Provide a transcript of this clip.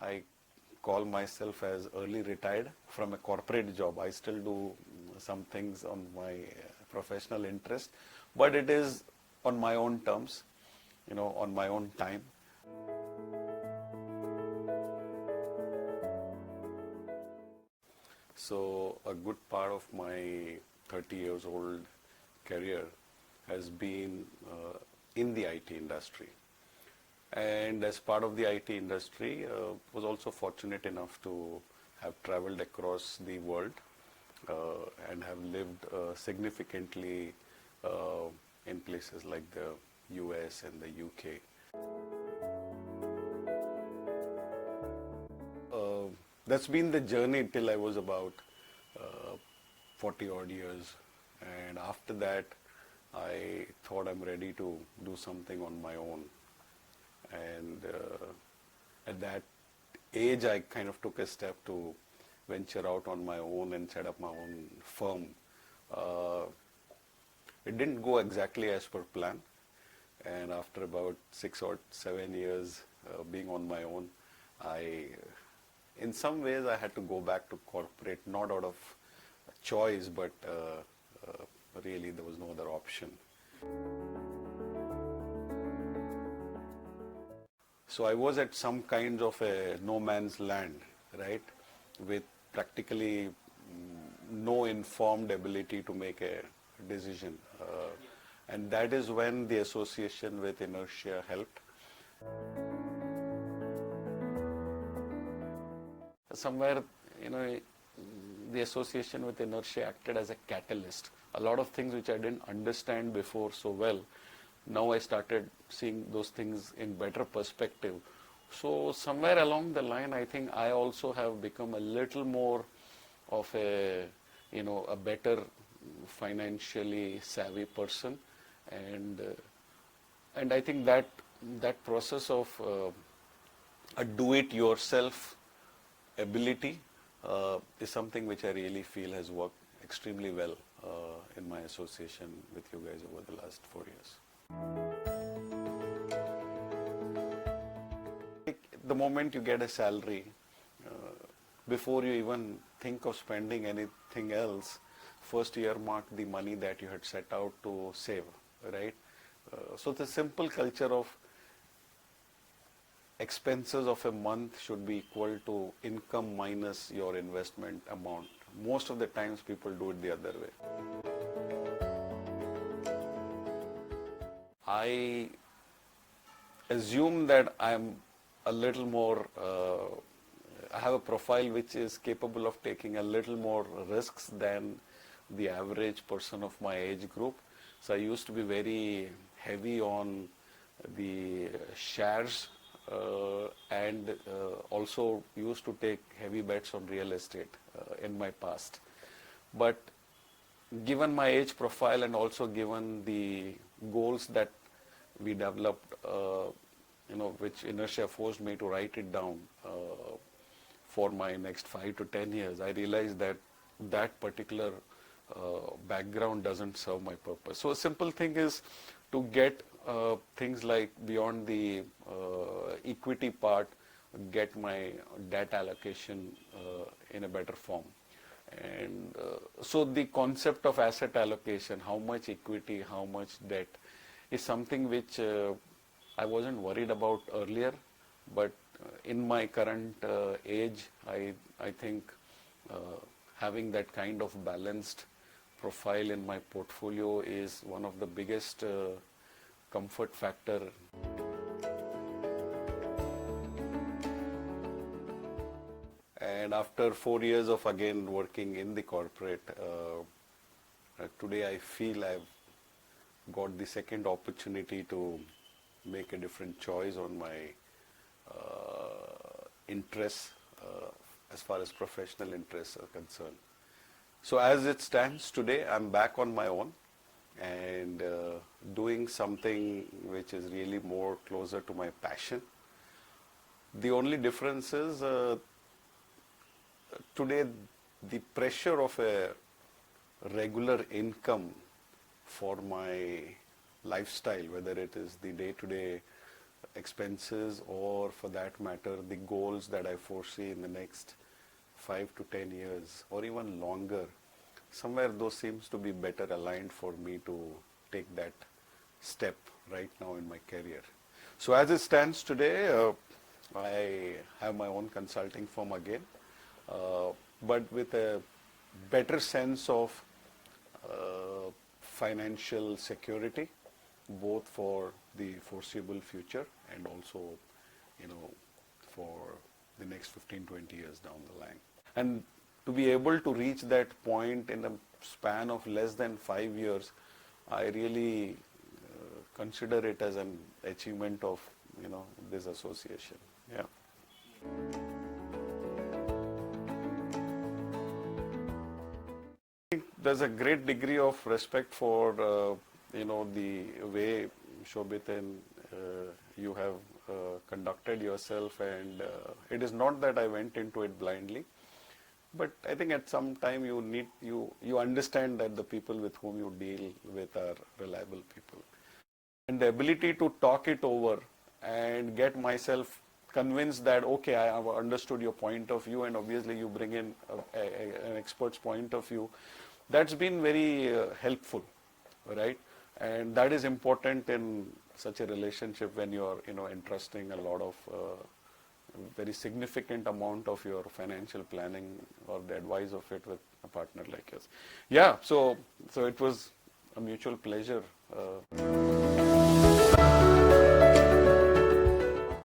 I call myself as early retired from a corporate job. I still do some things on my professional interest, but it is on my own terms, on my own time. So a good part of my 30 years old career has been in the IT industry. And as part of the IT industry, was also fortunate enough to have traveled across the world and have lived significantly in places like the US and the UK. That's been the journey till I was about 40 odd years, and after that I thought I'm ready to do something on my own. And at that age I kind of took a step to venture out on my own and set up my own firm. It didn't go exactly as per plan, and after about 6 or 7 years being on my own, in some ways I had to go back to corporate, not out of choice, but really there was no other option. So I was at some kind of a no man's land, right, with practically no informed ability to make a decision. And that is when the association with Inertia helped. Somewhere, the association with Inertia acted as a catalyst. A lot of things which I didn't understand before so well, now I started seeing those things in better perspective. So somewhere along the line, I think I also have become a little more of a better financially savvy person, and I think that process of a do-it-yourself ability is something which I really feel has worked extremely well in my association with you guys over the last 4 years. The moment you get a salary, before you even think of spending anything else, first earmark the money that you had set out to save, right? So the simple culture of expenses of a month should be equal to income minus your investment amount. Most of the times people do it the other way. I assume that I'm a little more, I have a profile which is capable of taking a little more risks than the average person of my age group. So I used to be very heavy on the shares and also used to take heavy bets on real estate in my past. But given my age profile and also given the goals that we developed, which Inertia forced me to write it down for my next 5 to 10 years, I realized that that particular background doesn't serve my purpose. So a simple thing is to get things like beyond the equity part, get my debt allocation in a better form. And so the concept of asset allocation, how much equity, how much debt, is something which I wasn't worried about earlier, but in my current age, I think having that kind of balanced profile in my portfolio is one of the biggest comfort factor. And after 4 years of again working in the corporate, today I feel I've got the second opportunity to make a different choice on my interests as far as professional interests are concerned. So as it stands today, I'm back on my own and doing something which is really more closer to my passion. The only difference is today the pressure of a regular income for my lifestyle, whether it is the day-to-day expenses, or for that matter, the goals that I foresee in the next 5 to 10 years or even longer, somewhere those seems to be better aligned for me to take that step right now in my career. So as it stands today, I have my own consulting firm again, but with a better sense of financial security, both for the foreseeable future and also, for the next 15, 20 years down the line. And to be able to reach that point in a span of less than 5 years, I really consider it as an achievement of, this association. Yeah. I think there's a great degree of respect for, the way Shobit and you have conducted yourself, and it is not that I went into it blindly, but I think at some time you understand that the people with whom you deal with are reliable people, and the ability to talk it over and get myself convinced that okay, I have understood your point of view, and obviously you bring in an expert's point of view. That's been very helpful, right? And that is important in such a relationship when you are, entrusting a lot of very significant amount of your financial planning or the advice of it with a partner like yours. Yeah, so it was a mutual pleasure.